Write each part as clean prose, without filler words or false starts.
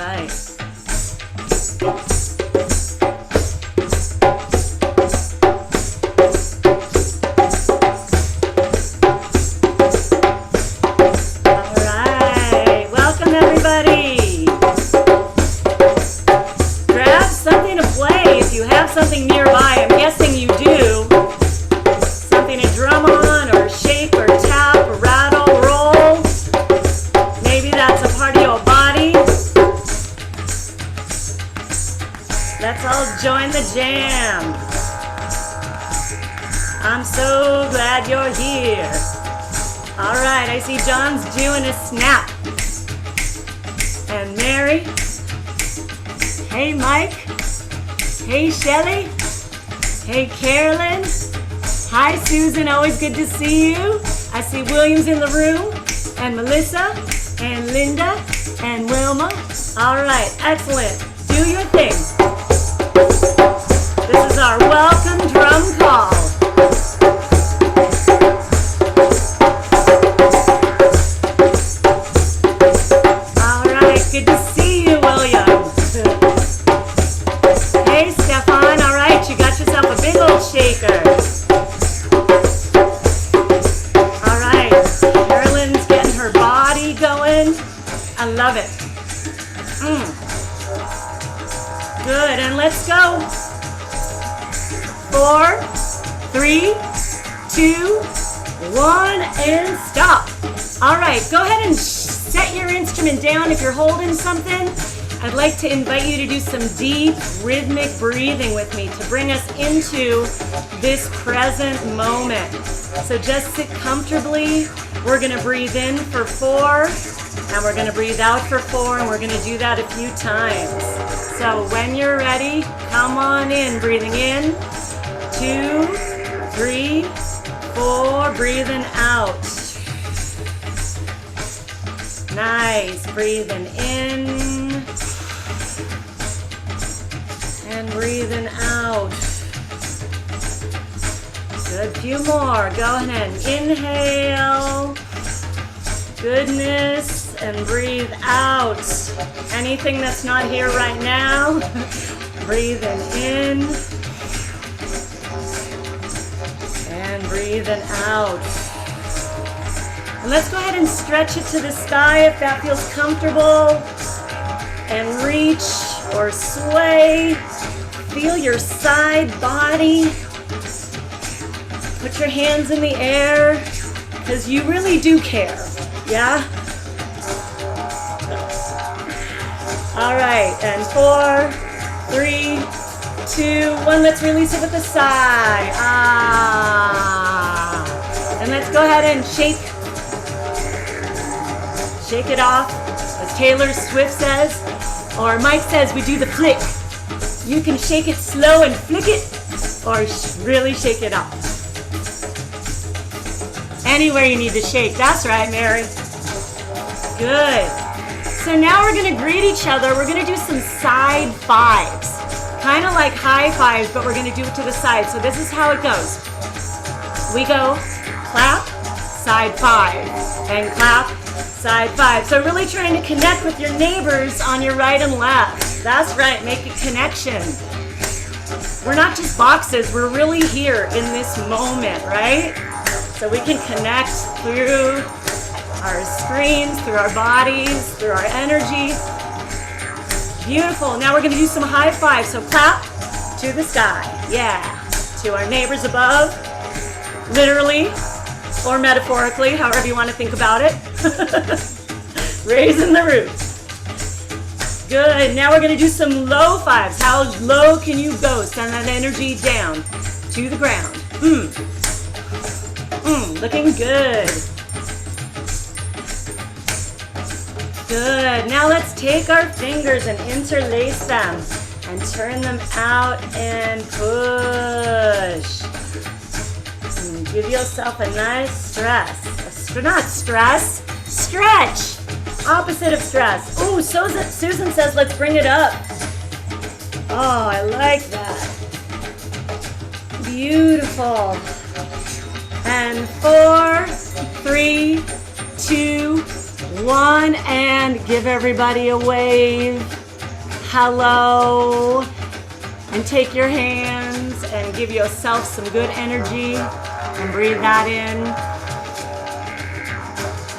right. Welcome everybody. Grab something to play if you have something nearby. I'm guessing you do. Something to drum on or shake or tap or rattle, roll. Maybe that's a part of your body. Let's all join the jam. I'm so glad you're here. All right, I see John's doing a snap. And Mary. Hey, Mike. Hey, Shelly. Hey, Carolyn. Hi, Susan. Always good to see you. I see Williams in the room. And Melissa. And Linda. And Wilma. All right, excellent. Do your thing. This is our welcome drum call. Good to see you, William. Hey, Stefan. All right, you got yourself a big old shaker. All right, Carolyn's getting her body going. I love it. Good, and let's go. 4, 3, 2, 1, and stop. All right, go ahead and set your instrument down if you're holding something. I'd like to invite you to do some deep rhythmic breathing with me to bring us into this present moment. So just sit comfortably. We're going to breathe in for 4, and we're going to breathe out for 4, and we're going to do that a few times. So when you're ready, come on in. Breathing in, 2, 3, 4, breathing out. Nice, breathing in and breathing out. Good, few more. Go ahead and inhale. Goodness, and breathe out. Anything that's not here right now, breathing in and breathing out. And let's go ahead and stretch it to the sky if that feels comfortable. And reach or sway. Feel your side body. Put your hands in the air because you really do care. Yeah? All right, and 4, 3, 2, 1. Let's release it with a sigh. Ah. And let's go ahead and shake. Shake it off, as Taylor Swift says, or Mike says, we do the flick. You can shake it slow and flick it, or really shake it off. Anywhere you need to shake. That's right, Mary. Good. So now we're going to greet each other. We're going to do some side fives. Kind of like high fives, but we're going to do it to the side. So this is how it goes. We go clap, side 5, and clap, side 5. So really trying to connect with your neighbors on your right and left. That's right, make a connection. We're not just boxes, we're really here in this moment, right? So we can connect through our screens, through our bodies, through our energy. Beautiful. Now we're going to do some high fives. So clap to the sky. Yeah. To our neighbors above, literally or metaphorically, however you want to think about it. Raising the roof. Good. Now we're going to do some low fives. How low can you go? Send that energy down to the ground. Looking good. Good. Now let's take our fingers and interlace them and turn them out and push. Give yourself a nice stretch. Opposite of stress. Oh, Susan says let's bring it up. Oh, I like that. Beautiful. And 4, 3, 2, One, and give everybody a wave. Hello. And take your hands and give yourself some good energy and breathe that in.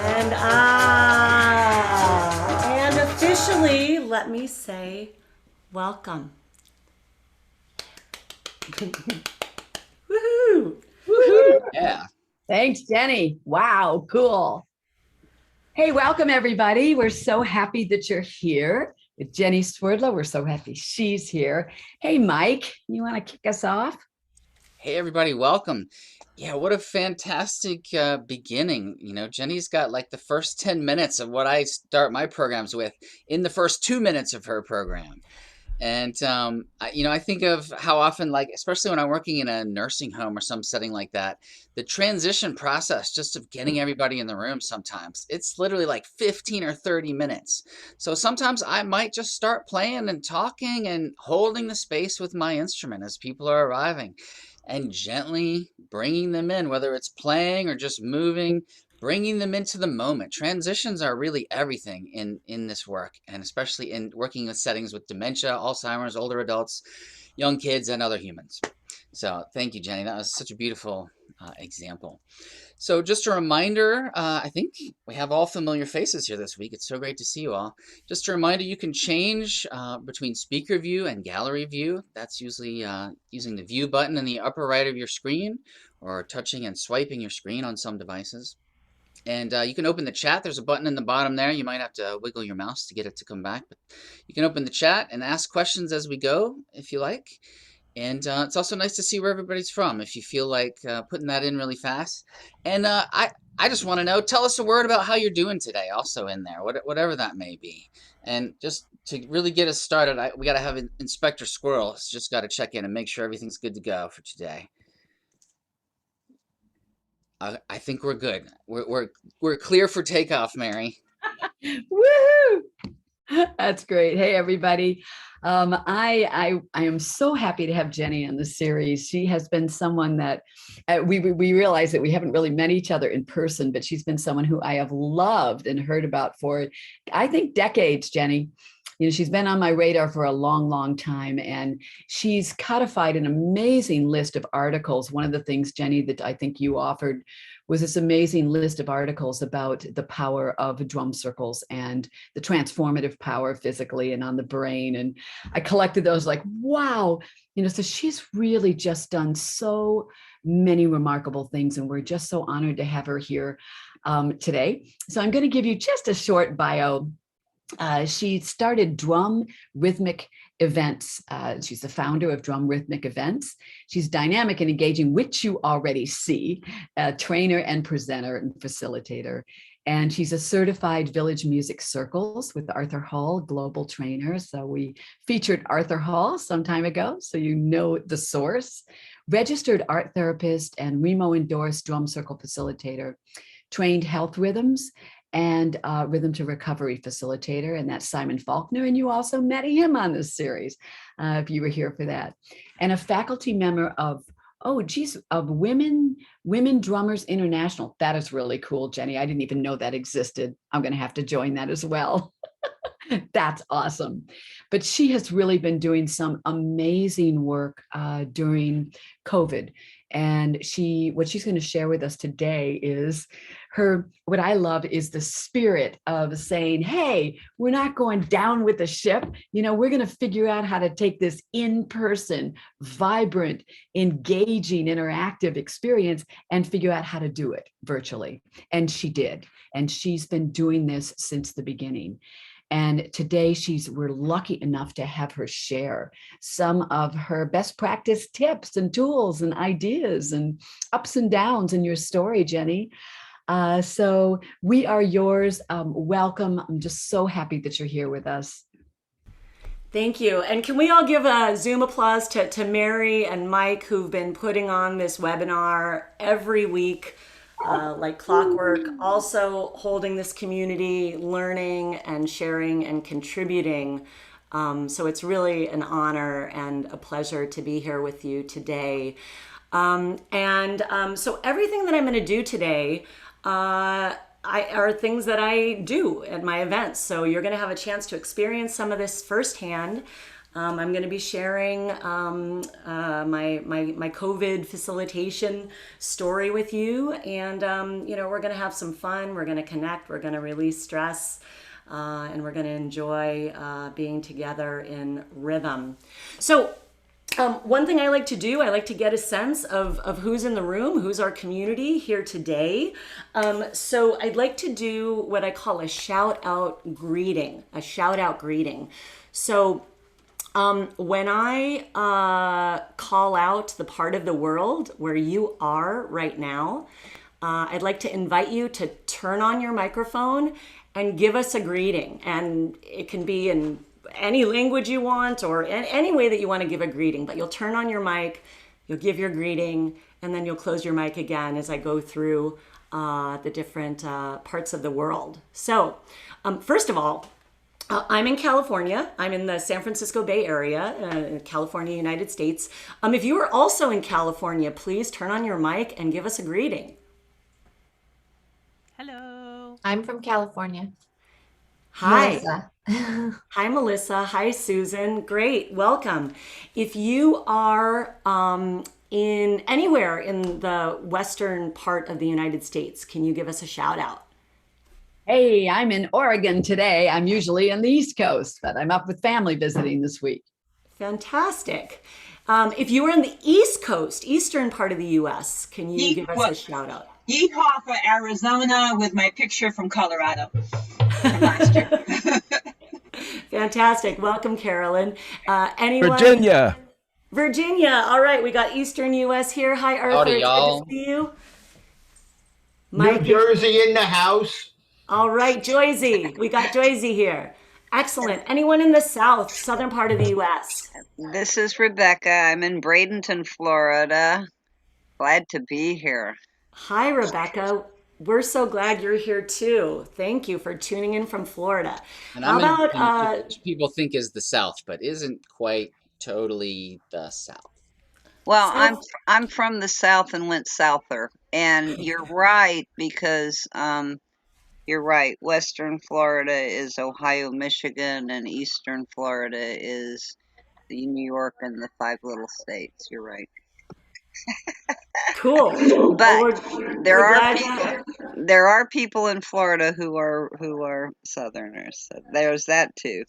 And and officially, let me say, welcome. Woohoo! Woohoo! Yeah. Thanks, Jenny. Wow, cool. Hey, welcome everybody. We're so happy that you're here. With Jeni Swerdlow, we're so happy she's here. Hey, Mike, you want to kick us off? Hey, everybody, welcome. Yeah, what a fantastic beginning. You know, Jenny's got like the first 10 minutes of what I start my programs with in the first 2 minutes of her program. And, I think of how often, like, especially when I'm working in a nursing home or some setting like that, the transition process just of getting everybody in the room sometimes, it's literally like 15 or 30 minutes. So sometimes I might just start playing and talking and holding the space with my instrument as people are arriving and gently bringing them in, whether it's playing or just moving, bringing them into the moment. Transitions are really everything in this work, and especially in working with settings with dementia, Alzheimer's, older adults, young kids, and other humans. So thank you, Jenny. That was such a beautiful example. So just a reminder, I think we have all familiar faces here this week. It's so great to see you all. Just a reminder, you can change between speaker view and gallery view. That's usually using the view button in the upper right of your screen or touching and swiping your screen on some devices. And you can open the chat. There's a button in the bottom there. You might have to wiggle your mouse to get it to come back. But you can open the chat and ask questions as we go if you like. And it's also nice to see where everybody's from if you feel like putting that in really fast. And I just want to know, tell us a word about how you're doing today also in there, whatever that may be. And just to really get us started, we got to have Inspector Squirrel. It's just got to check in and make sure everything's good to go for today. I think we're good. We're clear for takeoff, Mary. Woohoo! That's great. Hey, everybody. I am so happy to have Jenny on the series. She has been someone that we realize that we haven't really met each other in person, but she's been someone who I have loved and heard about for, I think, decades, Jenny. You know, she's been on my radar for a long, long time, and she's codified an amazing list of articles. One of the things, Jenny, that I think you offered was this amazing list of articles about the power of drum circles and the transformative power physically and on the brain. And I collected those like, wow, you know, so she's really just done so many remarkable things. And we're just so honored to have her here today. So I'm going to give you just a short bio. She started Drum Rhythmic Events. She's the founder of Drum Rhythmic Events. She's dynamic and engaging, which you already see, a trainer and presenter and facilitator. And she's a certified Village Music Circles with Arthur Hall, global trainer. So we featured Arthur Hall some time ago, so you know the source. Registered art therapist and Remo endorsed drum circle facilitator. Trained health rhythms and rhythm to recovery facilitator, and that's Simon Faulkner. And you also met him on this series, if you were here for that. And a faculty member of, of Women Drummers International. That is really cool, Jenny. I didn't even know that existed. I'm going to have to join that as well. That's awesome. But she has really been doing some amazing work during COVID. And what she's going to share with us today is what I love is the spirit of saying, hey, we're not going down with the ship. You know, we're going to figure out how to take this in-person, vibrant, engaging, interactive experience and figure out how to do it virtually. And she did. And she's been doing this since the beginning. And today we're lucky enough to have her share some of her best practice tips and tools and ideas and ups and downs in your story, Jenny. So we are yours. Welcome. I'm just so happy that you're here with us. Thank you. And can we all give a Zoom applause to Mary and Mike, who've been putting on this webinar every week, like clockwork, also holding this community, learning and sharing and contributing. So it's really an honor and a pleasure to be here with you today. So everything that I'm going to do today, are things that I do at my events. So you're going to have a chance to experience some of this firsthand. I'm going to be sharing my COVID facilitation story with you, and we're going to have some fun. We're going to connect. We're going to release stress, and we're going to enjoy being together in rhythm. So. One thing I like to do, I like to get a sense of who's in the room, who's our community here today. So I'd like to do what I call a shout out greeting, So when I call out the part of the world where you are right now, I'd like to invite you to turn on your microphone and give us a greeting. And it can be in any language you want or any way that you want to give a greeting, but you'll turn on your mic, you'll give your greeting, and then you'll close your mic again as I go through the different parts of the world. So first of all, I'm in California. I'm in the San Francisco Bay Area, California, United States. If you are also in California, please turn on your mic and give us a greeting. Hello. I'm from California. Hi. Melissa. Hi, Melissa. Hi, Susan. Great. Welcome. If you are in anywhere in the western part of the United States, can you give us a shout out? Hey, I'm in Oregon today. I'm usually in the East Coast, but I'm up with family visiting this week. Fantastic. If you are in the East Coast, eastern part of the U.S., can you give us a shout out? Yeehaw for Arizona with my picture from Colorado from last year. Fantastic. Welcome, Carolyn. Anyone? Virginia. All right. We got Eastern U.S. here. Hi, Arthur. Howdy, It's y'all. good to see you. New Jersey in the house. All right, Joyzy. We got Joyzy here. Excellent. Anyone in the South, southern part of the U.S.? This is Rebecca. I'm in Bradenton, Florida. Glad to be here. Hi, Rebecca. We're so glad you're here too. Thank you for tuning in from Florida. And How I'm about which people think is the South, but isn't quite totally the South. Well, South? I'm from the South and went souther. And you're right, because you're right. Western Florida is Ohio, Michigan, and Eastern Florida is the New York and the 5 little states. You're right. Cool. But there are glad people in Florida who are Southerners. So there's that too.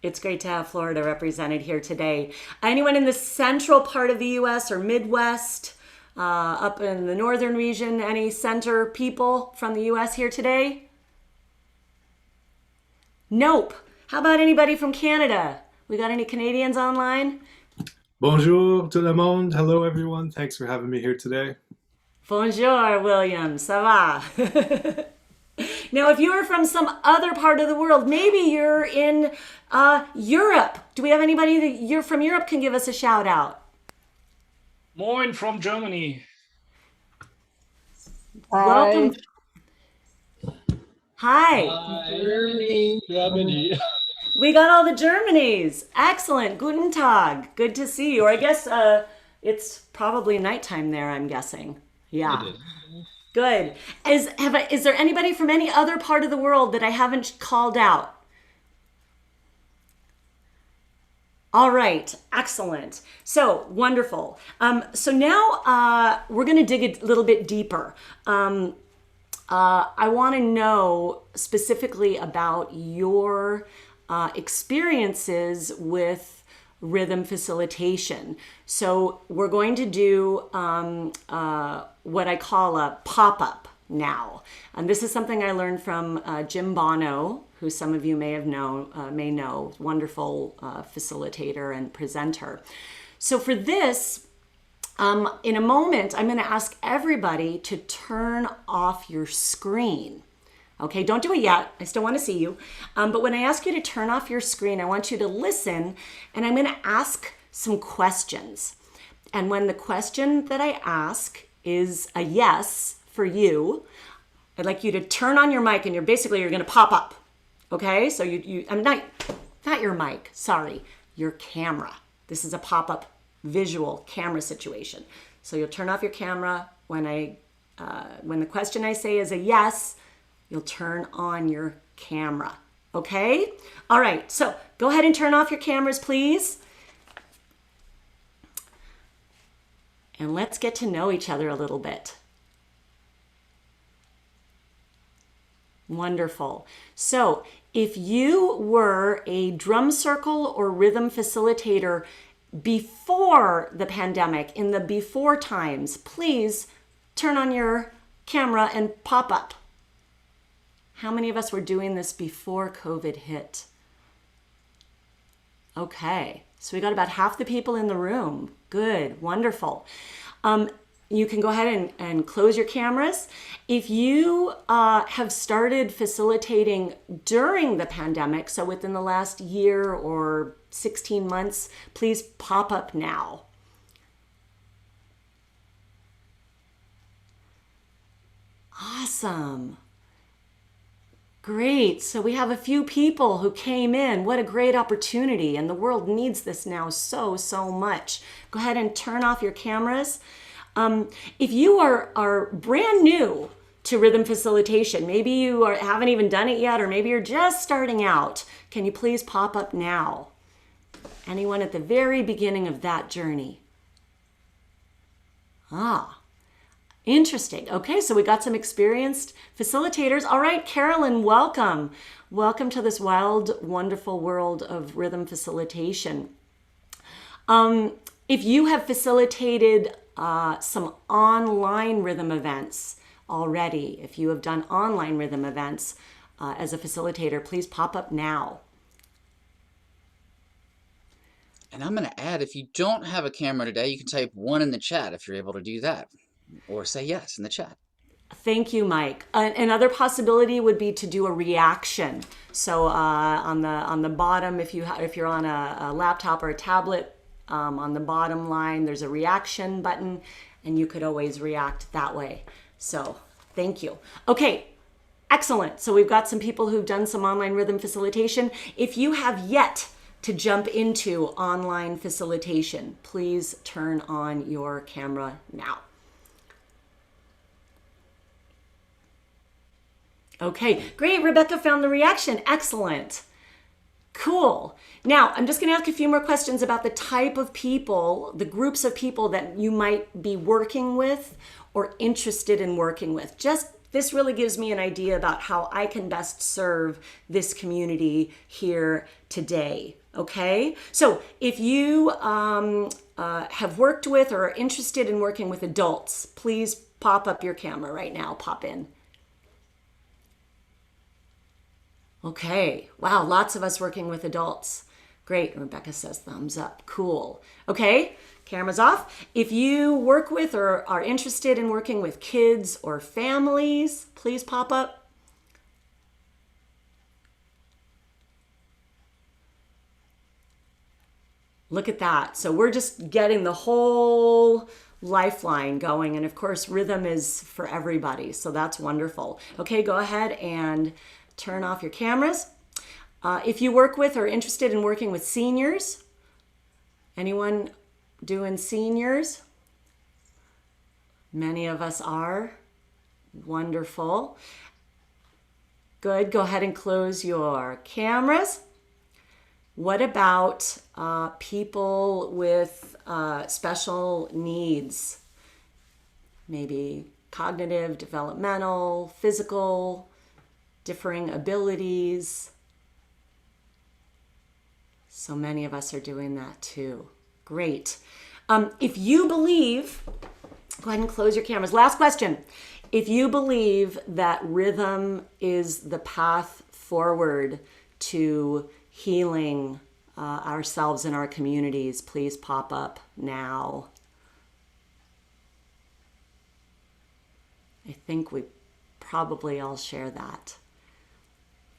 it's great to have Florida represented here today. Anyone in the central part of the U.S. or Midwest, up in the northern region, any center people from the U.S. here today? Nope. How about anybody from Canada? We got any Canadians online? Bonjour tout le monde. Hello, everyone. Thanks for having me here today. Bonjour, William. Ça va? Now, if you are from some other part of the world, maybe you're in Europe. Do we have anybody that you're from Europe can give us a shout out? Moin from Germany. Welcome. Hi. Germany. We got all the Germanys. Excellent. Guten Tag. Good to see you. Or I guess it's probably nighttime there, I'm guessing. Yeah. Good. Is there anybody from any other part of the world that I haven't called out? All right. Excellent. So wonderful. So now we're going to dig a little bit deeper. I want to know specifically about your experiences with rhythm facilitation. So we're going to do what I call a pop-up now. And this is something I learned from Jim Bono, who some of you may know, wonderful facilitator and presenter. So for this, in a moment, I'm going to ask everybody to turn off your screen. Okay, don't do it yet. I still want to see you. But when I ask you to turn off your screen, I want you to listen, and I'm going to ask some questions. And when the question that I ask is a yes for you, I'd like you to turn on your mic, and you're going to pop up. Okay, so I'm not your mic, sorry, your camera. This is a pop-up visual camera situation. So you'll turn off your camera when I When the question I say is a yes, you'll turn on your camera. Okay? All right, so go ahead and turn off your cameras, please. And let's get to know each other a little bit. Wonderful. So if you were a drum circle or rhythm facilitator before the pandemic, in the before times, please turn on your camera and pop up. How many of us were doing this before COVID hit? Okay, so we got about half the people in the room. Good, wonderful. You can go ahead and close your cameras. If you have started facilitating during the pandemic, so within the last year or 16 months, please pop up now. Awesome. Great. So we have a few people who came in. What a great opportunity. And the world needs this now so much. Go ahead and turn off your cameras. If you are brand new to rhythm facilitation, maybe you haven't even done it yet, or maybe you're just starting out, can you please pop up now? Anyone at the very beginning of that journey? Interesting. Okay, so we got some experienced facilitators. All right, Carolyn, welcome. Welcome to this wild, wonderful world of rhythm facilitation. If you have facilitated some online rhythm events already, if you have done online rhythm events as a facilitator, please pop up now. And I'm going to add, if you don't have a camera today, you can type 1 in the chat if you're able to do that. Or say yes in the chat. Thank you, Mike. Another possibility would be to do a reaction. So on the bottom, if you're on a laptop or a tablet, on the bottom line, there's a reaction button, and you could always react that way. So thank you. Okay, excellent. So we've got some people who've done some online rhythm facilitation. If you have yet to jump into online facilitation, please turn on your camera now. Okay, great. Rebecca found the reaction. Excellent. Cool. Now, I'm just going to ask a few more questions about the type of people, the groups of people that you might be working with or interested in working with. This really gives me an idea about how I can best serve this community here today. Okay, so if you have worked with or are interested in working with adults, please pop up your camera right now. Pop in. Okay, wow, lots of us working with adults. Great, Rebecca says thumbs up, cool. Okay, cameras off. If you work with or are interested in working with kids or families, please pop up. Look at that. So we're just getting the whole lifeline going. And of course, rhythm is for everybody. So that's wonderful. Okay, go ahead and turn off your cameras. If you work with or are interested in working with seniors, anyone doing seniors? Many of us are. Wonderful. Good. Go ahead and close your cameras. What about people with special needs? Maybe cognitive, developmental, physical, differing abilities. So many of us are doing that too. Great. If you believe, go ahead and close your cameras. Last question. If you believe that rhythm is the path forward to healing ourselves and our communities, please pop up now. I think we probably all share that.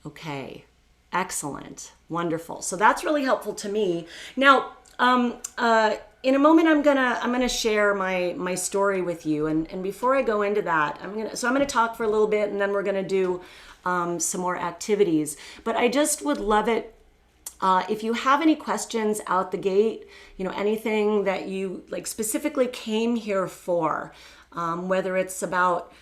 Okay, excellent, wonderful. So that's really helpful to me. Now, in a moment, I'm gonna share my story with you, and before I go into that, I'm gonna talk for a little bit, and then we're gonna do some more activities. But I just would love it if you have any questions out the gate, anything that you like specifically came here for. whether it's about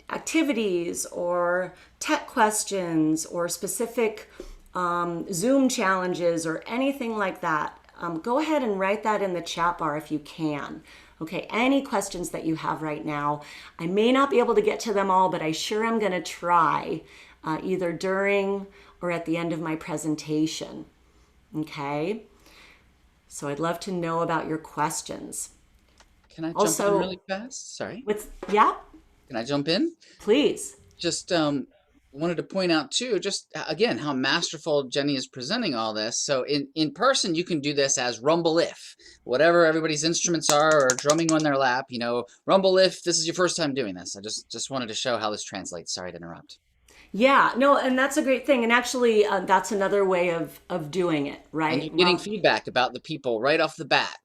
activities or tech questions or specific Zoom challenges or anything like that, go ahead and write that in the chat bar if you can. Okay, any questions that you have right now. I may not be able to get to them all, but I sure am going to try either during or at the end of my presentation. Okay, so I'd love to know about your questions. Can I jump in really fast? Sorry. Yeah? Can I jump in? Please. Just wanted to point out too, just again, how masterful Jeni is presenting all this. So in person, you can do this as rumble if, whatever everybody's instruments are, or drumming on their lap, you know, rumble if this is your first time doing this. I just wanted to show how this translates. Sorry to interrupt. Yeah, no, and that's a great thing. And actually, that's another way of doing it, right? And you're getting feedback about the people right off the bat.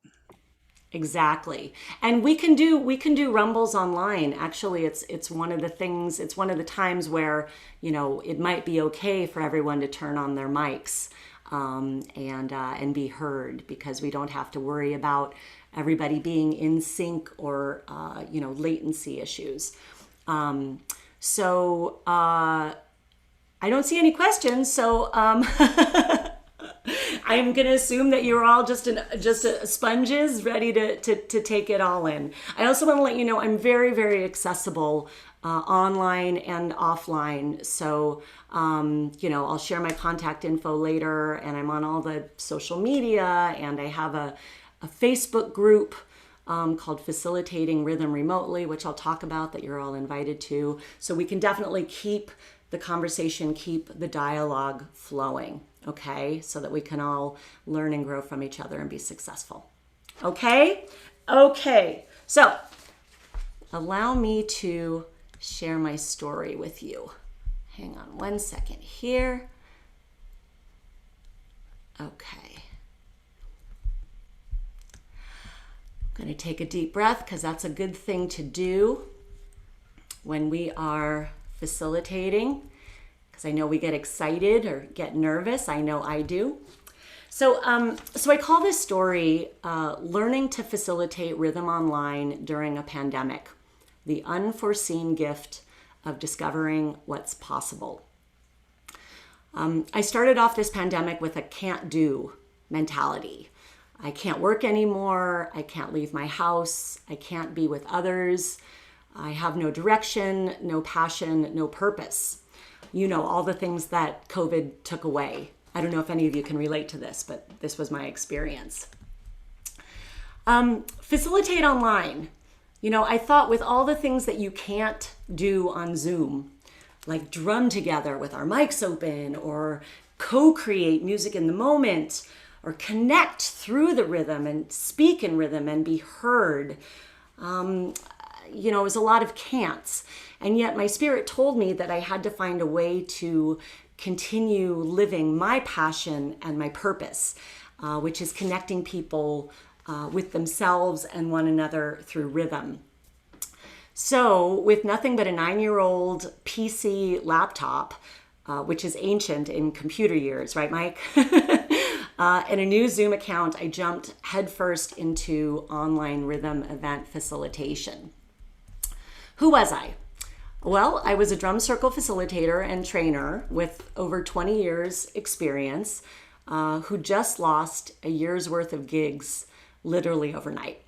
Exactly. And we can do rumbles online. Actually, it's one of the things, it's one of the times where, you know, it might be okay for everyone to turn on their mics and be heard, because we don't have to worry about everybody being in sync or you know, latency issues. So I don't see any questions, so I'm going to assume that you're all just sponges ready to take it all in. I also want to let you know I'm very, very accessible online and offline. So, you know, I'll share my contact info later, and I'm on all the social media, and I have a Facebook group called Facilitating Rhythm Remotely, which I'll talk about, that you're all invited to. So we can definitely keep the conversation, keep the dialogue flowing, okay? So that we can all learn and grow from each other and be successful. Okay? Okay. So allow me to share my story with you. Hang on one second here. Okay. I'm going to take a deep breath, because that's a good thing to do when we are facilitating, because I know we get excited or get nervous. I know I do. So I call this story Learning to Facilitate Rhythm Online During a Pandemic, the Unforeseen Gift of Discovering What's Possible. I started off this pandemic with a can't do mentality. I can't work anymore. I can't leave my house. I can't be with others. I have no direction, no passion, no purpose. You know, all the things that COVID took away. I don't know if any of you can relate to this, but this was my experience. Facilitate online. You know, I thought with all the things that you can't do on Zoom, like drum together with our mics open, or co-create music in the moment, or connect through the rhythm and speak in rhythm and be heard. You know, it was a lot of can'ts. And yet my spirit told me that I had to find a way to continue living my passion and my purpose, which is connecting people with themselves and one another through rhythm. So with nothing but a 9-year-old PC laptop, which is ancient in computer years, right, Mike? And a new Zoom account, I jumped headfirst into online rhythm event facilitation. Who was I? Well, I was a drum circle facilitator and trainer with over 20 years experience, who just lost a year's worth of gigs literally overnight.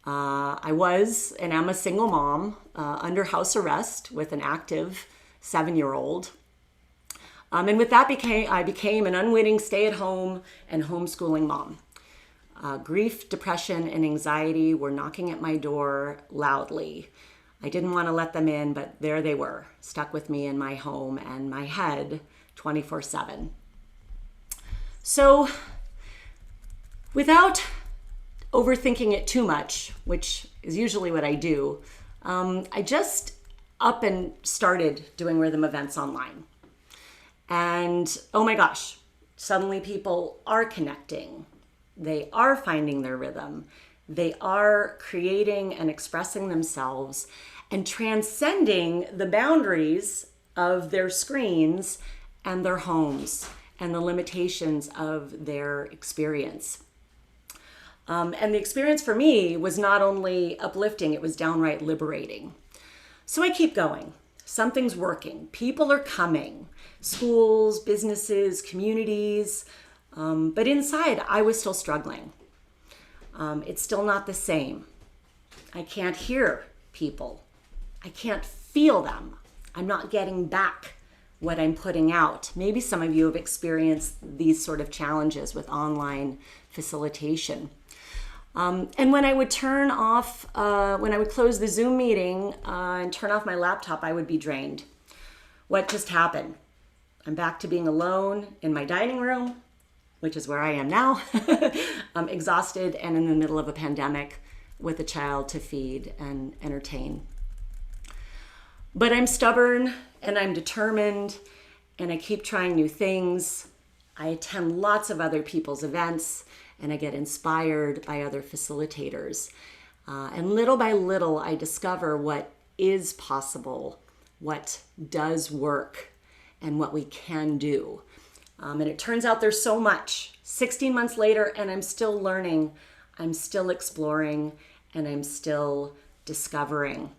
I was and am a single mom under house arrest with an active 7-year-old. And with that, I became an unwitting stay-at-home and homeschooling mom. Grief, depression, and anxiety were knocking at my door loudly. I didn't want to let them in, but there they were, stuck with me in my home and my head 24/7. So without overthinking it too much, which is usually what I do, I just up and started doing rhythm events online. And oh my gosh, suddenly people are connecting. They are finding their rhythm. They are creating and expressing themselves and transcending the boundaries of their screens and their homes and the limitations of their experience. And the experience for me was not only uplifting, it was downright liberating. So I keep going. Something's working. People are coming. Schools, businesses, communities. But inside, I was still struggling. It's still not the same. I can't hear people. I can't feel them. I'm not getting back what I'm putting out. Maybe some of you have experienced these sort of challenges with online facilitation. And when I would turn off, when I would close the Zoom meeting and turn off my laptop, I would be drained. What just happened? I'm back to being alone in my dining room, which is where I am now. I'm exhausted and in the middle of a pandemic with a child to feed and entertain. But I'm stubborn and I'm determined and I keep trying new things. I attend lots of other people's events and I get inspired by other facilitators. And little by little, I discover what is possible, what does work, and what we can do. And it turns out there's so much. 16 months later, and I'm still learning, I'm still exploring, and I'm still discovering.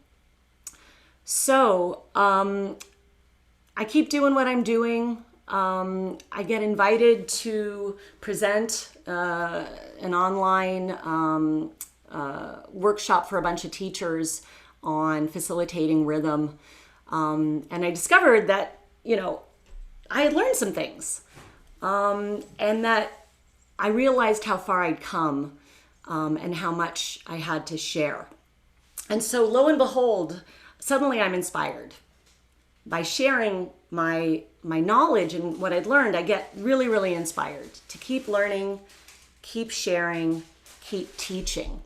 So I keep doing what I'm doing. I get invited to present an online workshop for a bunch of teachers on facilitating rhythm. And I discovered that, I had learned some things and that I realized how far I'd come and how much I had to share. And so lo and behold, suddenly I'm inspired. By sharing my knowledge and what I'd learned, I get really, really inspired to keep learning, keep sharing, keep teaching.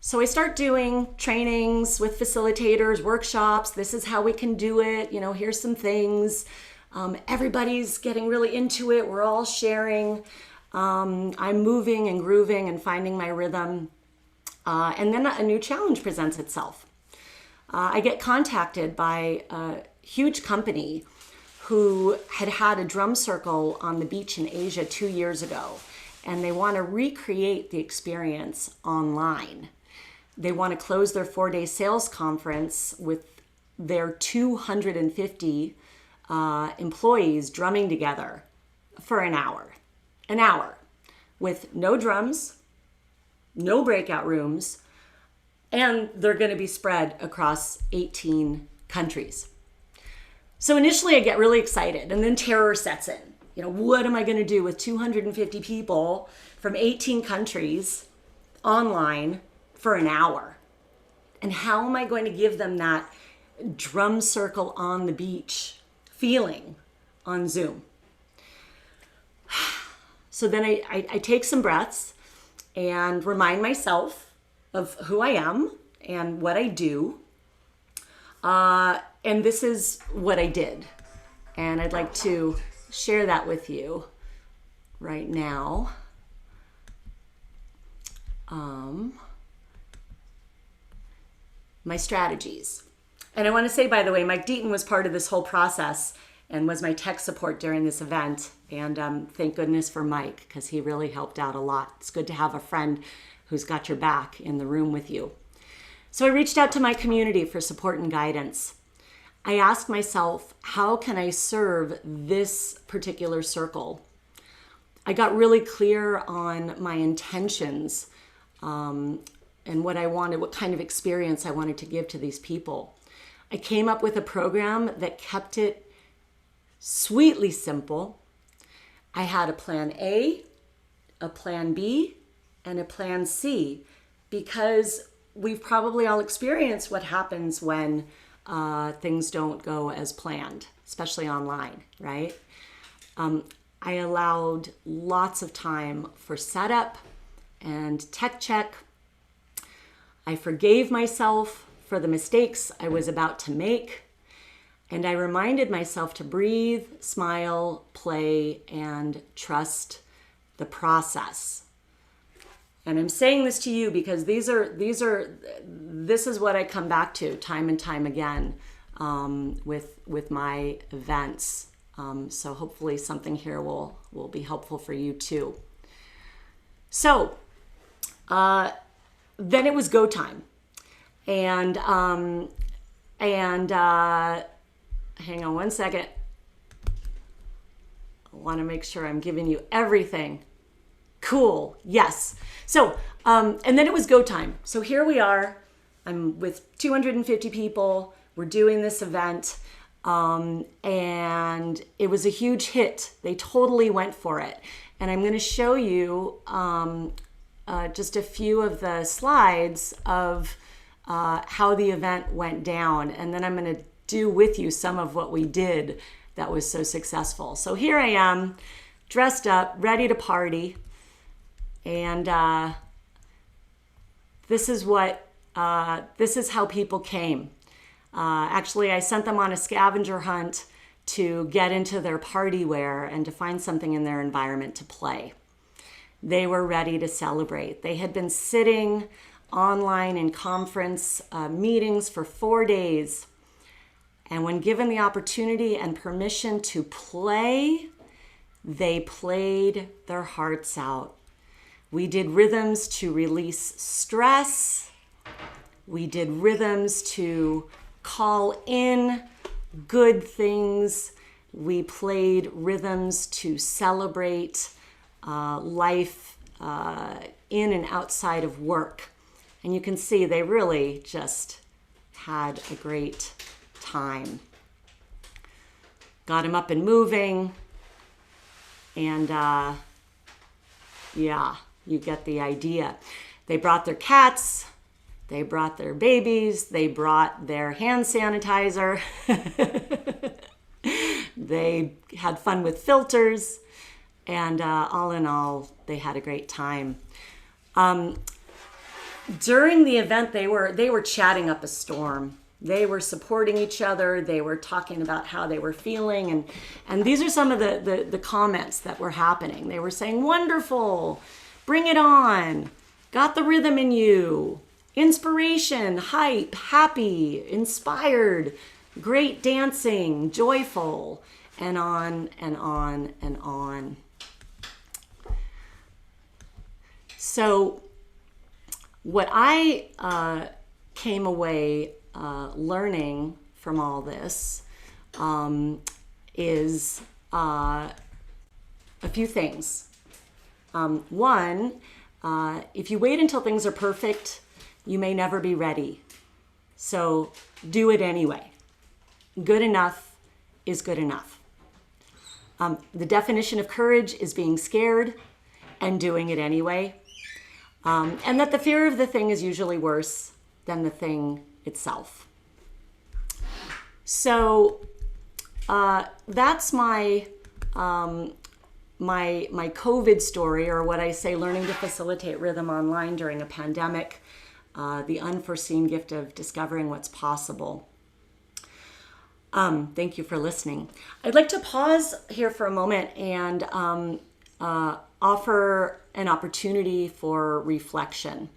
So I start doing trainings with facilitators, workshops. This is how we can do it. Here's some things. Everybody's getting really into it. We're all sharing. I'm moving and grooving and finding my rhythm. And then a new challenge presents itself. I get contacted by a huge company who had a drum circle on the beach in Asia 2 years ago, and they want to recreate the experience online. They want to close their 4-day sales conference with their 250 employees drumming together for an hour, with no drums, no breakout rooms, and they're going to be spread across 18 countries. So initially I get really excited and then terror sets in. What am I going to do with 250 people from 18 countries online for an hour? And how am I going to give them that drum circle on the beach feeling on Zoom? So then I take some breaths and remind myself of who I am and what I do. And this is what I did. And I'd like to share that with you right now. My strategies. And I want to say, by the way, Mike Deaton was part of this whole process and was my tech support during this event. And thank goodness for Mike, because he really helped out a lot. It's good to have a friend who's got your back in the room with you. So I reached out to my community for support and guidance. I asked myself, how can I serve this particular circle? I got really clear on my intentions and what I wanted, what kind of experience I wanted to give to these people. I came up with a program that kept it sweetly simple. I had a plan A, a plan B, and a plan C, because we've probably all experienced what happens when things don't go as planned, especially online, right? I allowed lots of time for setup and tech check. I forgave myself for the mistakes I was about to make. And I reminded myself to breathe, smile, play, and trust the process. And I'm saying this to you because this is what I come back to time and time again with my events. So hopefully something here will be helpful for you too. So then it was go time. And hang on one second. I want to make sure I'm giving you everything. Cool. Yes. So, and then it was go time. So here we are. I'm with 250 people. We're doing this event. And it was a huge hit. They totally went for it. And I'm going to show you just a few of the slides of how the event went down. And then I'm going to do with you some of what we did that was so successful. So here I am, dressed up, ready to party. And this is how people came. Actually, I sent them on a scavenger hunt to get into their party wear and to find something in their environment to play. They were ready to celebrate. They had been sitting online in conference meetings for 4 days. And when given the opportunity and permission to play, they played their hearts out. We did rhythms to release stress. We did rhythms to call in good things. We played rhythms to celebrate life in and outside of work. And you can see they really just had a great time. Got them up and moving. And yeah, you get the idea. They brought their cats. They brought their babies. They brought their hand sanitizer. They had fun with filters. And all in all, they had a great time. During the event, they were chatting up a storm. They were supporting each other. They were talking about how they were feeling. And these are some of the comments that were happening. They were saying, wonderful, bring it on, got the rhythm in you, inspiration, hype, happy, inspired, great dancing, joyful, and on and on and on. So what I came away learning from all this is a few things. One, if you wait until things are perfect, you may never be ready. So do it anyway. Good enough is good enough. The definition of courage is being scared and doing it anyway. And that the fear of the thing is usually worse than the thing itself. So that's my COVID story, or what I say, learning to facilitate rhythm online during a pandemic, the unforeseen gift of discovering what's possible. Thank you for listening. I'd like to pause here for a moment and offer an opportunity for reflection.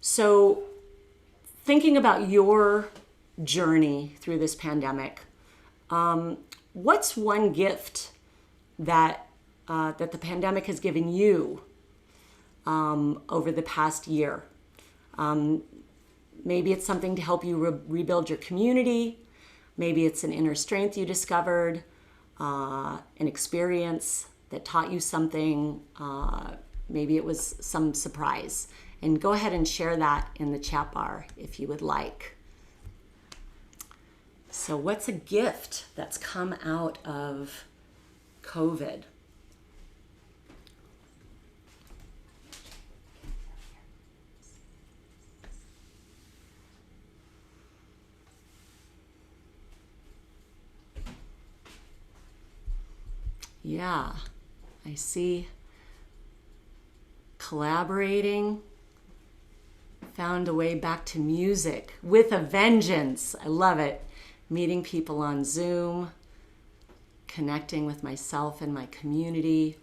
So thinking about your journey through this pandemic, what's one gift that the pandemic has given you over the past year? Maybe it's something to help you rebuild your community. Maybe it's an inner strength you discovered, an experience that taught you something. Maybe it was some surprise. And go ahead and share that in the chat bar if you would like. So what's a gift that's come out of COVID? Yeah, I see collaborating, found a way back to music with a vengeance. I love it. Meeting people on Zoom, connecting with myself and my community,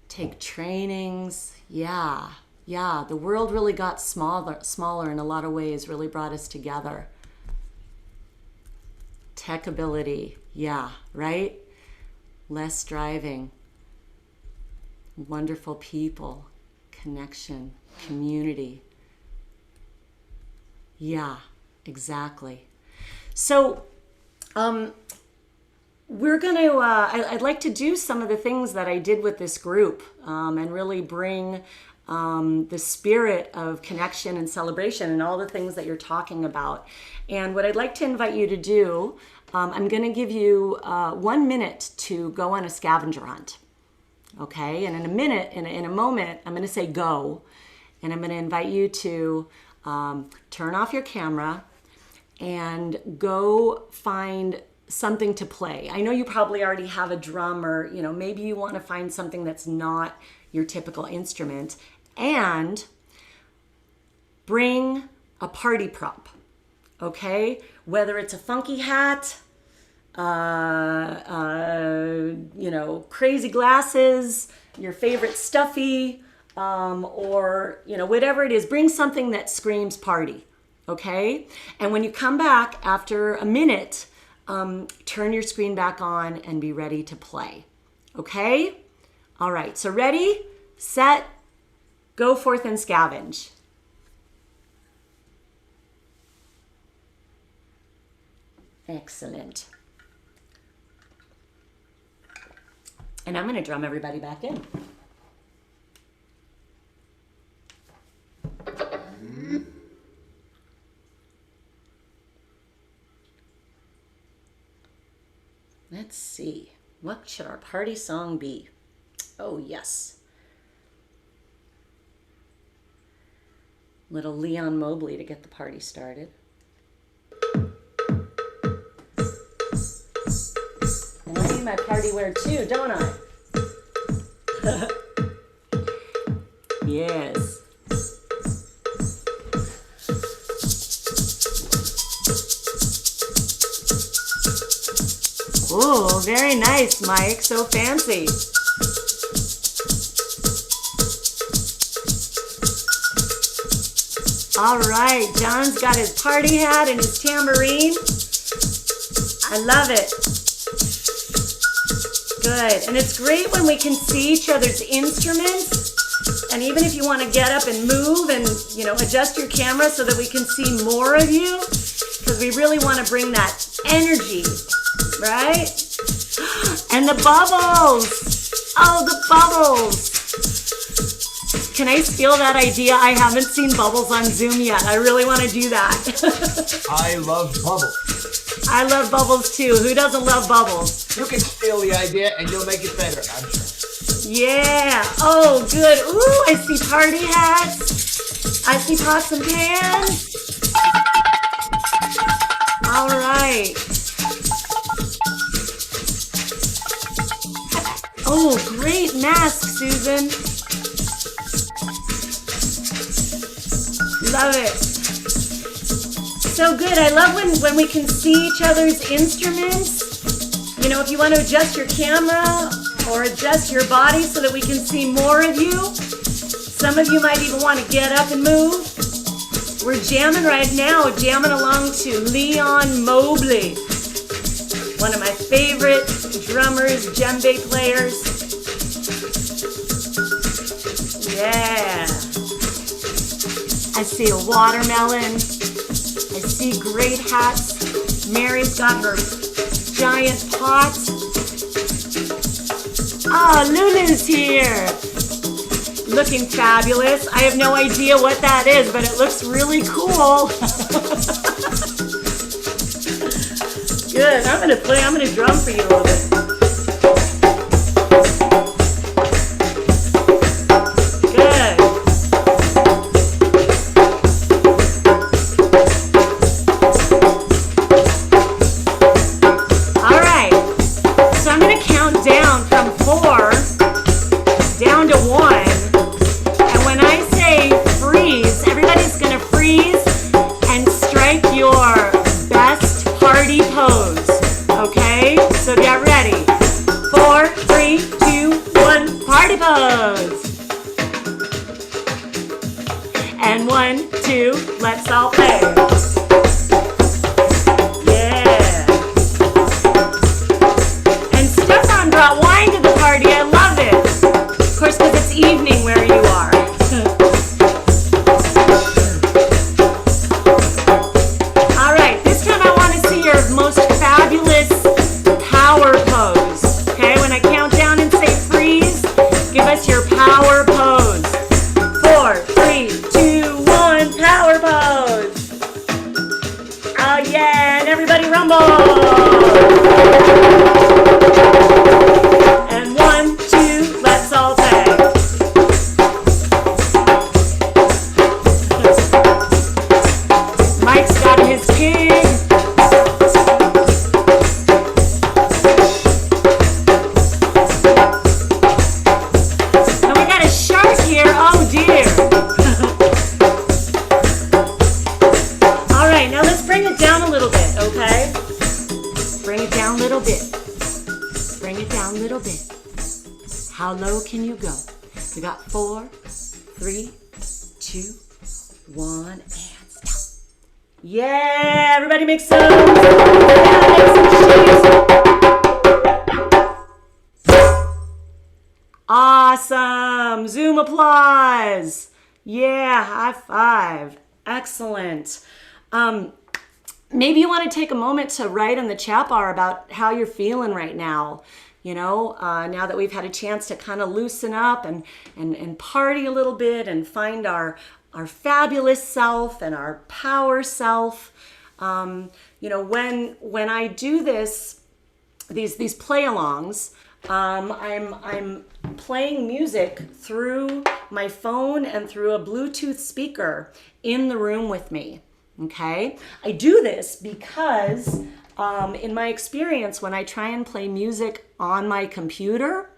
take trainings. Yeah, the world really got smaller in a lot of ways, really brought us together. Tech ability, yeah, right? Less driving, wonderful people, connection, community. Yeah, exactly. So, we're going to, I'd like to do some of the things that I did with this group and really bring the spirit of connection and celebration and all the things that you're talking about. And what I'd like to invite you to do, I'm going to give you 1 minute to go on a scavenger hunt. Okay, and in a minute, in a moment, I'm going to say go, and I'm going to invite you to turn off your camera and go find something to play. I know you probably already have a drum, or maybe you want to find something that's not your typical instrument, and bring a party prop. Okay, whether it's a funky hat, crazy glasses, your favorite stuffy, or whatever it is, bring something that screams party. Okay, and when you come back after a minute, turn your screen back on and be ready to play. Okay, all right, so ready, set, go forth and scavenge. Excellent. And I'm going to drum everybody back in. Let's see. What should our party song be? Oh, yes. Little Leon Mobley to get the party started. And I need my party wear too, don't I? Yes. Oh, very nice, Mike. So fancy. All right, John's got his party hat and his tambourine. I love it. Good. And it's great when we can see each other's instruments. And even if you want to get up and move and, adjust your camera so that we can see more of you, because we really want to bring that energy, right? And the bubbles. Oh, the bubbles. Can I steal that idea? I haven't seen bubbles on Zoom yet. I really want to do that. I love bubbles. I love bubbles too. Who doesn't love bubbles? You can steal the idea and you'll make it better, I'm sure. Yeah. Oh, good. Ooh, I see party hats. I see pots and pans. All right. Oh, great mask, Susan. Love it. So good. I love when we can see each other's instruments. If you want to adjust your camera or adjust your body so that we can see more of you. Some of you might even want to get up and move. We're jamming right now, jamming along to Leon Mobley, one of my favorite drummers, djembe players. Yeah. I see a watermelon. I see great hats. Mary's got her giant pot. Ah, Lulu's here. Looking fabulous. I have no idea what that is, but it looks really cool. Good. I'm gonna drum for you a little bit. And 1, 2, let's all play. Yeah. And Stefan brought wine to the party. I love it. Of course, because it's evening where you are. little bit. How low can you go? We got 4, 3, 2, 1, and stop. Yeah, everybody make some. Yeah, make some cheese. Awesome. Zoom applause. Yeah, high five. Excellent. Maybe you want to take a moment to write in the chat bar about how you're feeling right now. You know, now that we've had a chance to kind of loosen up and party a little bit and find our fabulous self and our power self. You know, when I do these play-alongs, I'm playing music through my phone and through a Bluetooth speaker in the room with me. Okay, I do this because in my experience, when I try and play music on my computer,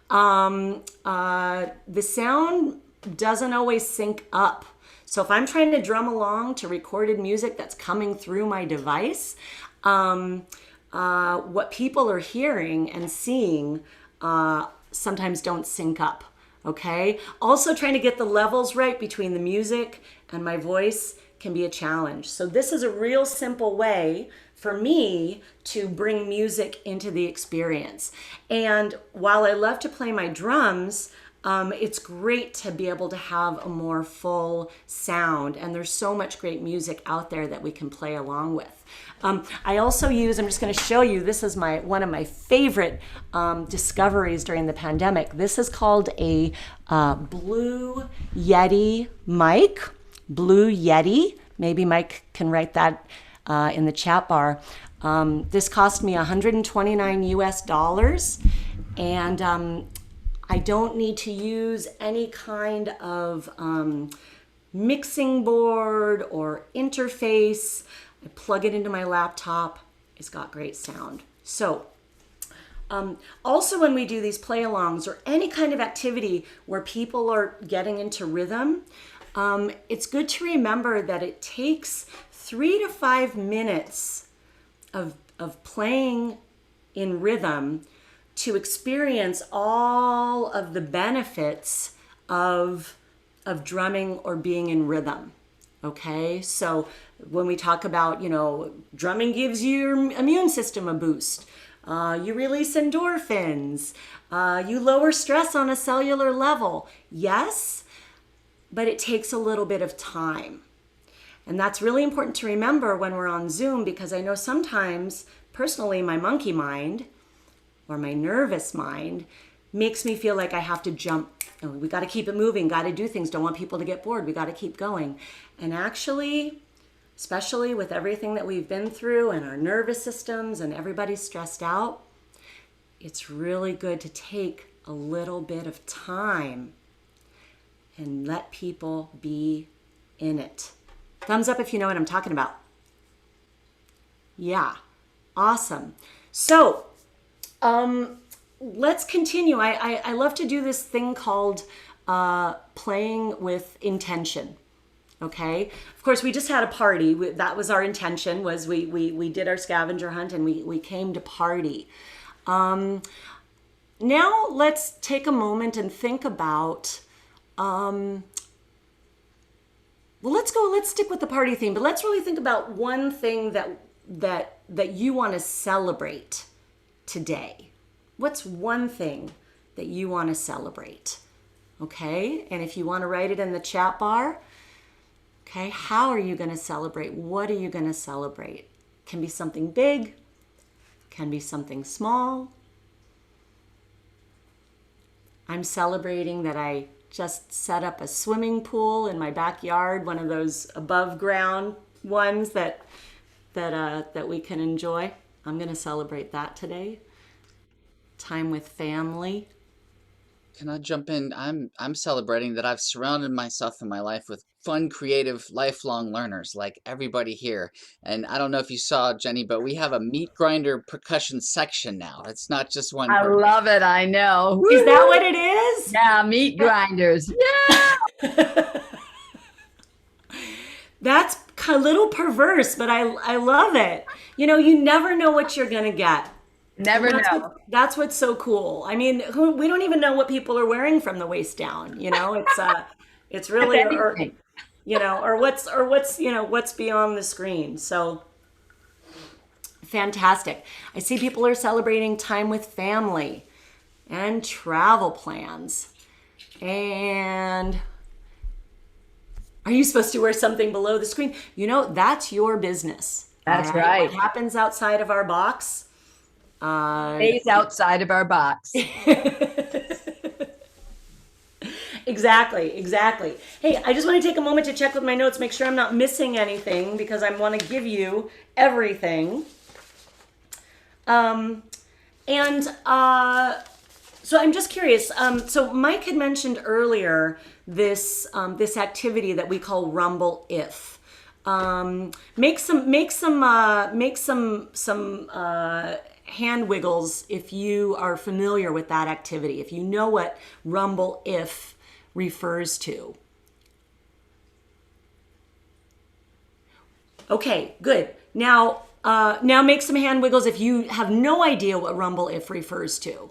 the sound doesn't always sync up. So if I'm trying to drum along to recorded music that's coming through my device, what people are hearing and seeing sometimes don't sync up. Okay, also trying to get the levels right between the music and my voice can be a challenge. So this is a real simple way for me to bring music into the experience. And while I love to play my drums, it's great to be able to have a more full sound. And there's so much great music out there that we can play along with. I also use, I'm just going to show you, this is one of my favorite discoveries during the pandemic. This is called a Blue Yeti mic. Blue Yeti. Maybe Mike can write that in the chat bar. This cost me $129 US, and I don't need to use any kind of mixing board or interface. I plug it into my laptop. It's got great sound. So also when we do these play-alongs or any kind of activity where people are getting into rhythm, it's good to remember that it takes 3 to 5 minutes of playing in rhythm to experience all of the benefits of drumming or being in rhythm. Okay, so when we talk about, you know, drumming gives your immune system a boost. You release endorphins. You lower stress on a cellular level. Yes, but it takes a little bit of time. And that's really important to remember when we're on Zoom, because I know sometimes, personally, my monkey mind or my nervous mind makes me feel like I have to jump. We got to keep it moving, got to do things, don't want people to get bored, we got to keep going. And actually, especially with everything that we've been through and our nervous systems and everybody's stressed out, it's really good to take a little bit of time and let people be in it. Thumbs up if you know what I'm talking about. Yeah, awesome. So let's continue. I love to do this thing called playing with intention. Okay. Of course, we just had a party. That was our intention. Was we did our scavenger hunt and we came to party. Now let's take a moment and think about. Well, let's stick with the party theme, but let's really think about one thing that you want to celebrate today. What's one thing that you want to celebrate? Okay, and if you want to write it in the chat bar, okay, how are you going to celebrate? What are you going to celebrate? Can be something big, can be something small. I'm celebrating that I just set up a swimming pool in my backyard, one of those above ground ones that we can enjoy. I'm going to celebrate that today. Time with family. Can I jump in? I'm celebrating that I've surrounded myself in my life with fun, creative, lifelong learners like everybody here. And I don't know if you saw, Jenny, but we have a meat grinder percussion section now. It's not just one I person. love it. I know. Is that what it is? Yeah, meat grinders. Yeah. That's a little perverse, but I love it. You know, you never know what you're going to get. Never know. That's what's so cool. I mean, we don't even know what people are wearing from the waist down. You know, it's really, or you know, or what's you know what's beyond the screen. So fantastic. I see people are celebrating time with family and travel plans. And are you supposed to wear something below the screen? You know, that's your business. That's all right. What happens outside of our box? Stays outside of our box. Exactly. Hey, I just want to take a moment to check with my notes, make sure I'm not missing anything because I want to give you everything. So I'm just curious. So Mike had mentioned earlier this activity that we call Rumble If. Make some hand wiggles if you are familiar with that activity. If you know what Rumble If refers to. Okay, good. Now make some hand wiggles if you have no idea what Rumble If refers to.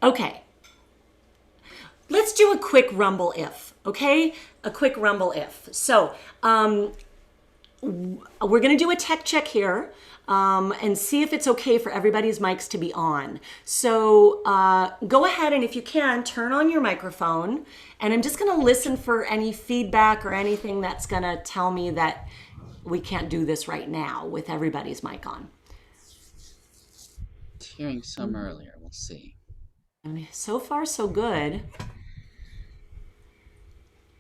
Okay. Let's do a quick Rumble If, okay? A quick Rumble If. So, we're going to do a tech check here and see if it's okay for everybody's mics to be on. So go ahead and if you can, turn on your microphone. And I'm just going to listen for any feedback or anything that's going to tell me that we can't do this right now with everybody's mic on. Hearing some earlier. We'll see. So far, so good.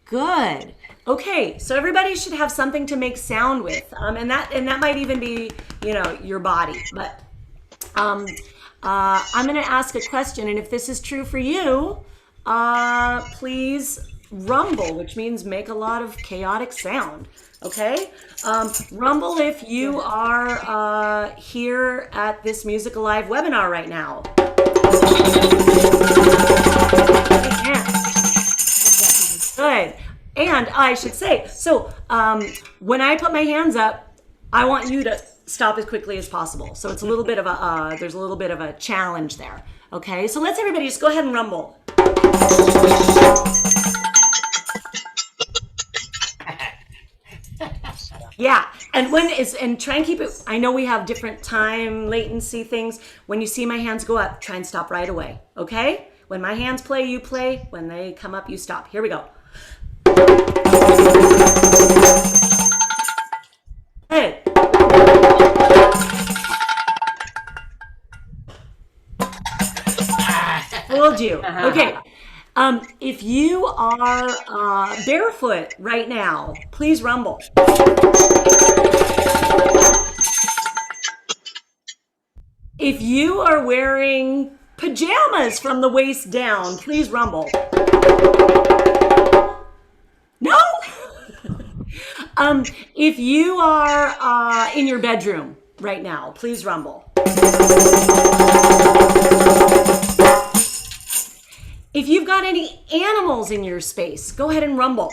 Good. Okay, so everybody should have something to make sound with, and that might even be, you know, your body. But I'm going to ask a question, and if this is true for you, please rumble, which means make a lot of chaotic sound. Okay, rumble if you are here at this Music Alive webinar right now. Good. And I should say, so when I put my hands up, I want you to stop as quickly as possible. So it's a little bit of a, there's a little bit of a challenge there. Okay, so let's everybody just go ahead and rumble. Yeah, and try and keep it, I know we have different time latency things. When you see my hands go up, try and stop right away, okay? When my hands play, you play. When they come up, you stop. Here we go. Good. Fooled you. Okay. If you are barefoot right now, please rumble. If you are wearing pajamas from the waist down, please rumble. No? If you are in your bedroom right now, please rumble. If you've got any animals in your space, go ahead and rumble.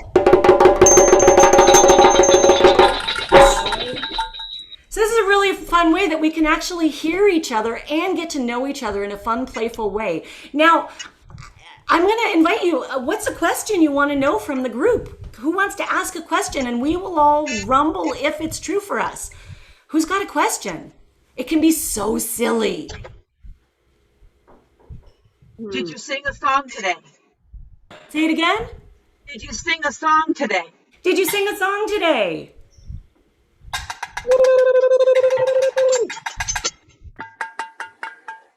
So this is a really fun way that we can actually hear each other and get to know each other in a fun, playful way. Now, I'm going to invite you, what's a question you want to know from the group? Who wants to ask a question? And we will all rumble if it's true for us. Who's got a question? It can be so silly. Did you sing a song today? Say it again. Did you sing a song today? Did you sing a song today?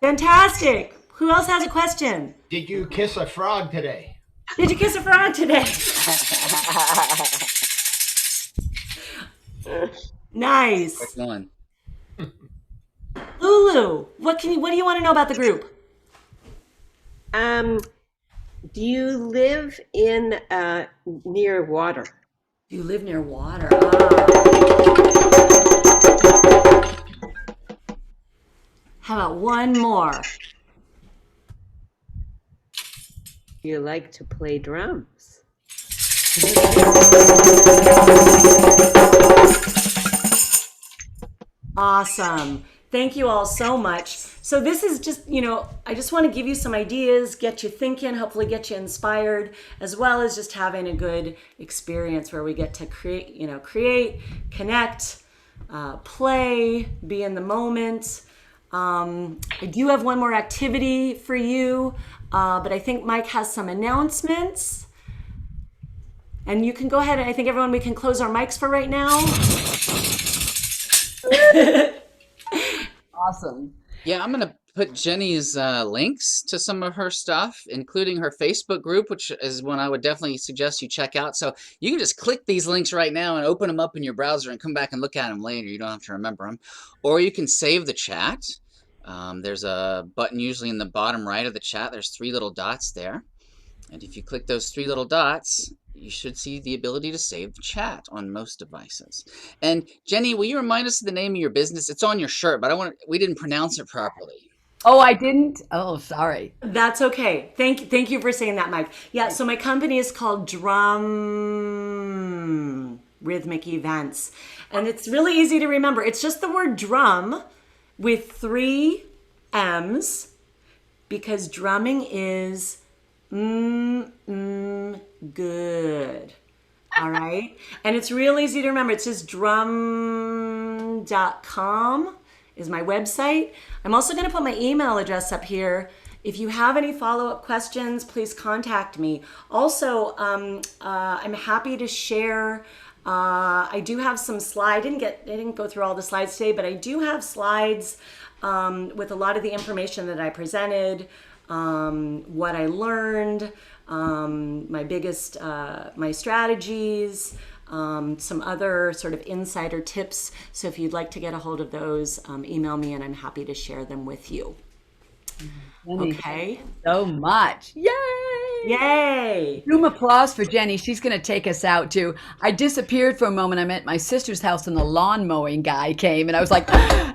Fantastic. Who else has a question? Did you kiss a frog today? Did you kiss a frog today? Nice. Quick one. Lulu, what do you want to know about the group? Do you live in near water? You live near water. How about one more? You like to play drums? Awesome. Thank you all so much. So this is just, I just want to give you some ideas, get you thinking, hopefully get you inspired, as well as just having a good experience where we get to create, connect, play, be in the moment. I do have one more activity for you, but I think Mike has some announcements. And you can go ahead, and I think everyone, we can close our mics for right now. Awesome. Yeah, I'm gonna put Jenny's links to some of her stuff, including her Facebook group, which is one I would definitely suggest you check out. So you can just click these links right now and open them up in your browser and come back and look at them later. You don't have to remember them. Or you can save the chat. There's a button usually in the bottom right of the chat. There's 3 little dots there. And if you click those 3 little dots, you should see the ability to save the chat on most devices. And Jenny, will you remind us of the name of your business? It's on your shirt, but we didn't pronounce it properly. Oh, I didn't? Oh, sorry. That's okay. Thank you for saying that, Mike. Yeah, so my company is called Drum Rhythmic Events. And it's really easy to remember. It's just the word drum with 3 M's, because drumming is good. All right. And it's real easy to remember. It's just drum.com is my website. I'm also going to put my email address up here. If you have any follow-up questions, please contact me. Also, I'm happy to share. I do have some slides. I didn't go through all the slides today, but I do have slides with a lot of the information that I presented, what I learned, my strategies, some other sort of insider tips. So if you'd like to get a hold of those, email me and I'm happy to share them with you. Okay. So much. Yay! Yay! Room applause for Jenny. She's going to take us out too. I disappeared for a moment. I'm at my sister's house and the lawn mowing guy came and I was like, if I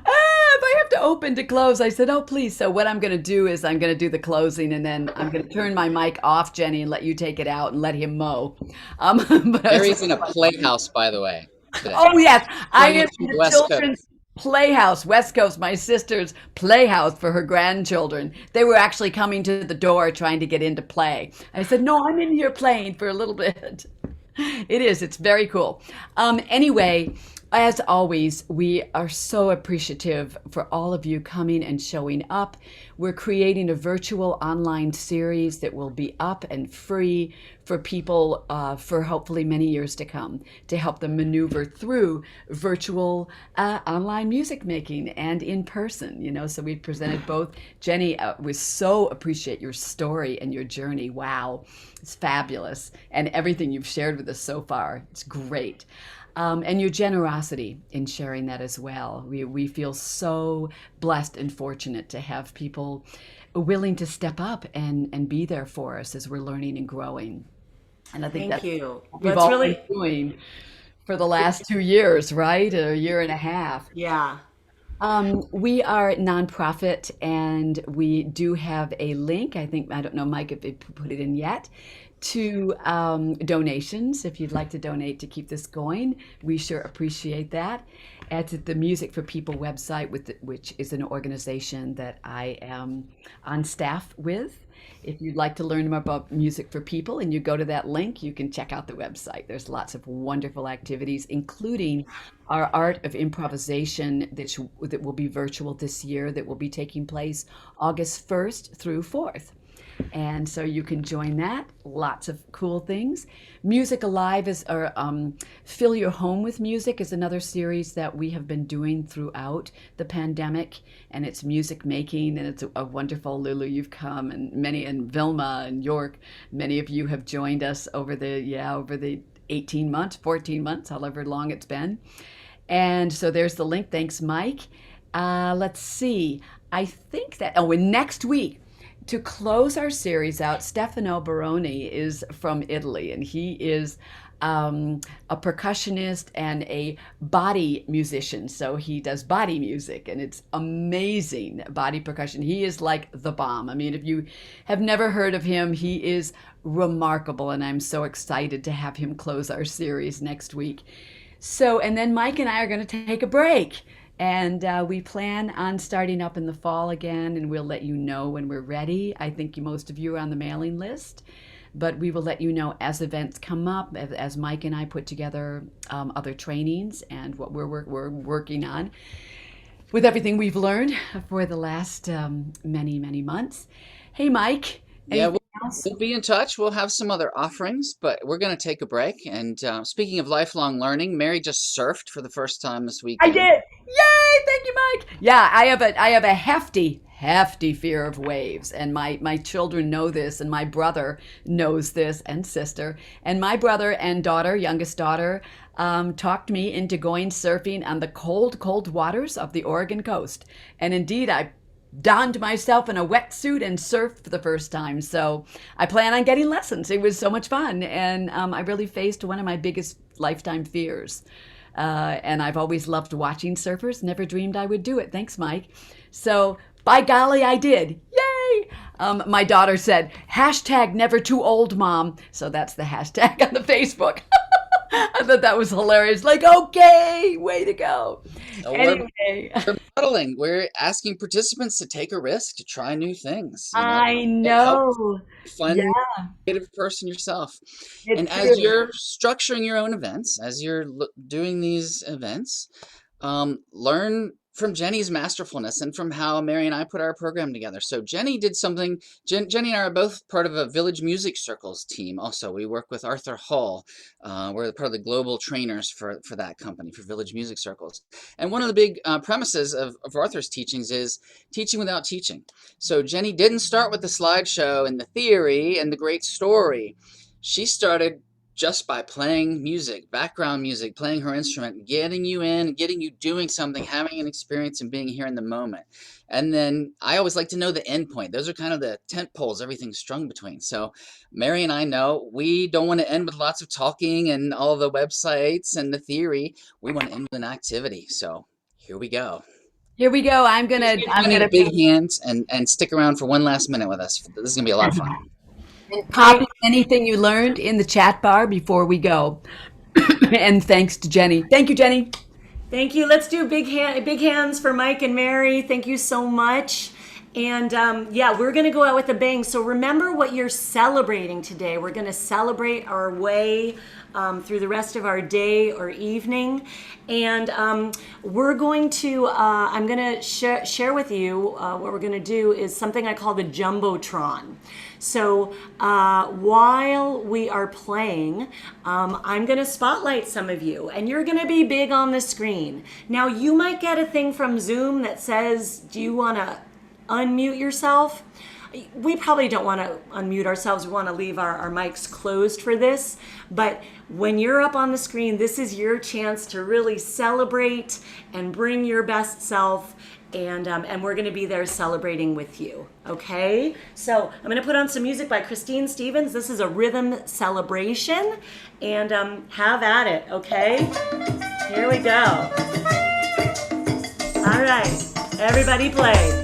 have to open to close, I said, oh, please. So what I'm going to do is I'm going to do the closing and then I'm going to turn my mic off, Jenny, and let you take it out and let him mow. Mary's in a playhouse, by the way. Today. Oh, yes. I am in the West children's playhouse, West Coast, my sister's playhouse for her grandchildren. They were actually coming to the door trying to get into play. I said, no, I'm in here playing for a little bit. It's very cool. Anyway, as always, we are so appreciative for all of you coming and showing up. We're creating a virtual online series that will be up and free for people for hopefully many years to come to help them maneuver through virtual online music making and in person. So we've presented both. Jenny, we so appreciate your story and your journey. Wow, it's fabulous. And everything you've shared with us so far, it's great. And your generosity in sharing that as well. We feel so blessed and fortunate to have people willing to step up and be there for us as we're learning and growing. And I think Thank you. We've That's all really been doing for the last 2 years, right? A year and a half. Yeah. We are nonprofit and we do have a link. I don't know, Mike, if they put it in yet, to donations. If you'd like to donate to keep this going, we sure appreciate that. It's at the Music for People website, which is an organization that I am on staff with. If you'd like to learn more about Music for People and you go to that link, you can check out the website. There's lots of wonderful activities, including our Art of Improvisation that will be virtual this year, that will be taking place August 1st through 4th. And so you can join that. Lots of cool things. Music Alive Fill Your Home with Music is another series that we have been doing throughout the pandemic. And it's music making, and it's a wonderful, Lulu, you've come, and Vilma and York. Many of you have joined us over the 18 months, 14 months, however long it's been. And so there's the link. Thanks, Mike. Let's see. I think that, and next week, to close our series out, Stefano Baroni is from Italy, and he is a percussionist and a body musician. So he does body music, and it's amazing body percussion. He is like the bomb. I mean, if you have never heard of him, he is remarkable, and I'm so excited to have him close our series next week. So, and then Mike and I are going to take a break. And we plan on starting up in the fall again, and we'll let you know when we're ready. I think most of you are on the mailing list, but we will let you know as events come up, as Mike and I put together other trainings and what we're working on with everything we've learned for the last many, many months. Hey, Mike. Yeah, anything else? we'll be in touch. We'll have some other offerings, but we're going to take a break. And speaking of lifelong learning, Mary just surfed for the first time this I weekend. did. Yay! Thank you, Mike. Yeah, I have a hefty fear of waves, and my children know this, and my brother knows this, and sister, and my brother and daughter, youngest daughter, talked me into going surfing on the cold waters of the Oregon coast, and indeed I donned myself in a wetsuit and surfed for the first time. So I plan on getting lessons. It was so much fun, and I really faced one of my biggest lifetime fears. And I've always loved watching surfers, never dreamed I would do it. Thanks, Mike. So by golly, I did. Yay! My daughter said, #never-too-old, Mom. So that's the hashtag on the Facebook. I thought that was hilarious. Like, okay, way to go. So Anyway, we're modeling. We're asking participants to take a risk, to try new things. I It helps know. be a fun, Yeah, creative person yourself. it's And as true. you're structuring your own events, as you're doing these events, learn from Jenny's masterfulness and from how Mary and I put our program together. So Jenny did something. Jenny and I are both part of a Village Music Circles team. Also, we work with Arthur Hall. We're part of the global trainers for that company, for Village Music Circles. And one of the big premises of Arthur's teachings is teaching without teaching. So Jenny didn't start with the slideshow and the theory and the great story. She started just by playing music, background music, playing her instrument, getting you in, getting you doing something, having an experience and being here in the moment. And then I always like to know the end point. Those are kind of the tent poles everything's strung between. So Mary and I know we don't want to end with lots of talking and all the websites and the theory. We want to end with an activity. So here we go. Here we go. I'm gonna A big hand and stick around for one last minute with us. This is gonna be a lot of fun. copy anything you learned in the chat bar before we go. And thanks to Jenny. Thank you, Jenny. Thank you. Let's do big hands for Mike and Mary. Thank you so much. And yeah, we're going to go out with a bang. So remember what you're celebrating today. We're going to celebrate our way through the rest of our day or evening. And we're going to, I'm going to share with you what we're going to do is something I call the Jumbotron. So while we are playing, I'm going to spotlight some of you, and you're going to be big on the screen. Now, you might get a thing from Zoom that says, do you want to unmute yourself? We probably don't want to unmute ourselves. We want to leave our mics closed for this. But when you're up on the screen, this is your chance to really celebrate and bring your best self. And we're going to be there celebrating with you. Okay? So I'm going to put on some music by Christine Stevens. This is a rhythm celebration. And have at it. Okay? Here we go. All right. Everybody play.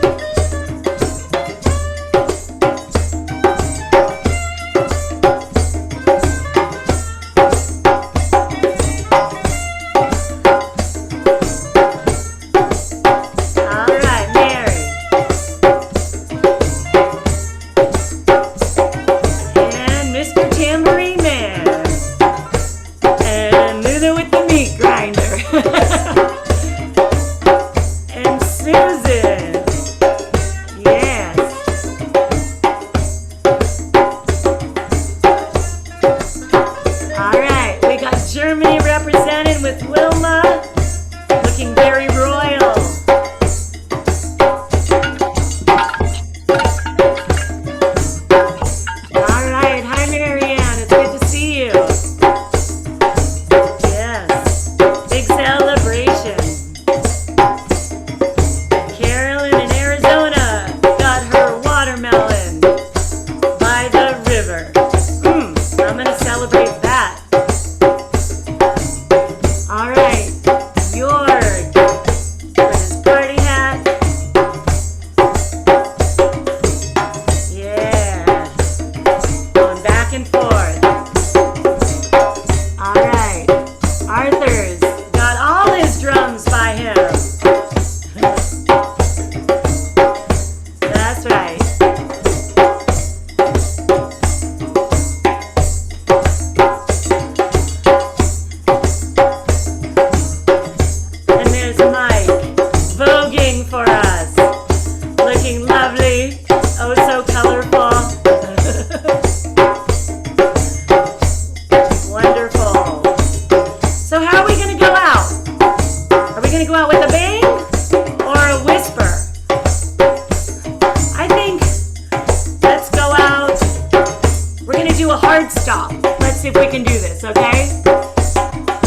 see if we can do this, okay?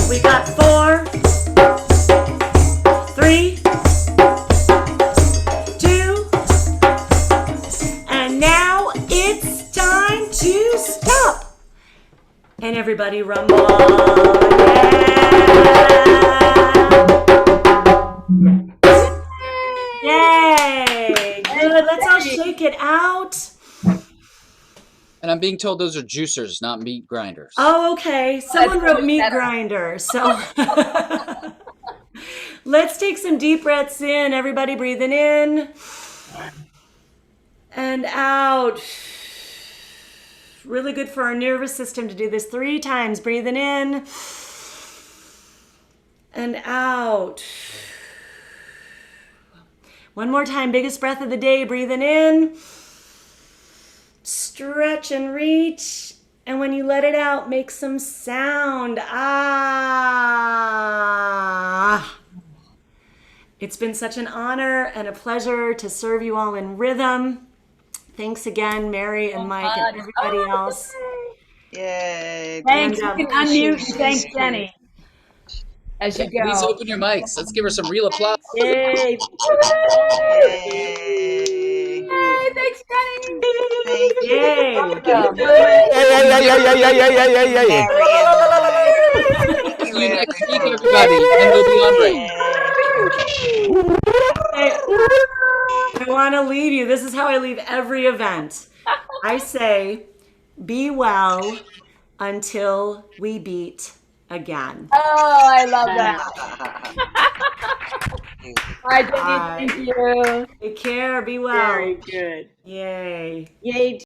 We got 4, 3, 2, and now it's time to stop. And everybody rumble. Yeah. Yay. Good. Let's all shake it out. And I'm being told those are juicers, not meat grinders. Oh, okay. Someone wrote meat grinder. So let's take some deep breaths in. Everybody breathing in and out. Really good for our nervous system to do this 3 times. Breathing in and out. One more time. Biggest breath of the day. Breathing in. Stretch and reach. And when you let it out, make some sound. Ah. It's been such an honor and a pleasure to serve you all in rhythm. Thanks again, Mary and Mike and everybody else. Yay. Thanks. And, You can unmute and thank Jeni as you go. Please open your mics. Let's give her some real applause. Yay. Yay. Hey, thanks, Jeni. Thank you. Yay. Mary and Mike. Thank you, See you next week, everyone. everybody. And we'll be on break. Hey, I want to leave you. This is how I leave every event. I say, be well until we beat again. Oh, I love that. Bye, Jeni. Bye. Thank you. Take care. Be well. Very good. Yay. Yay.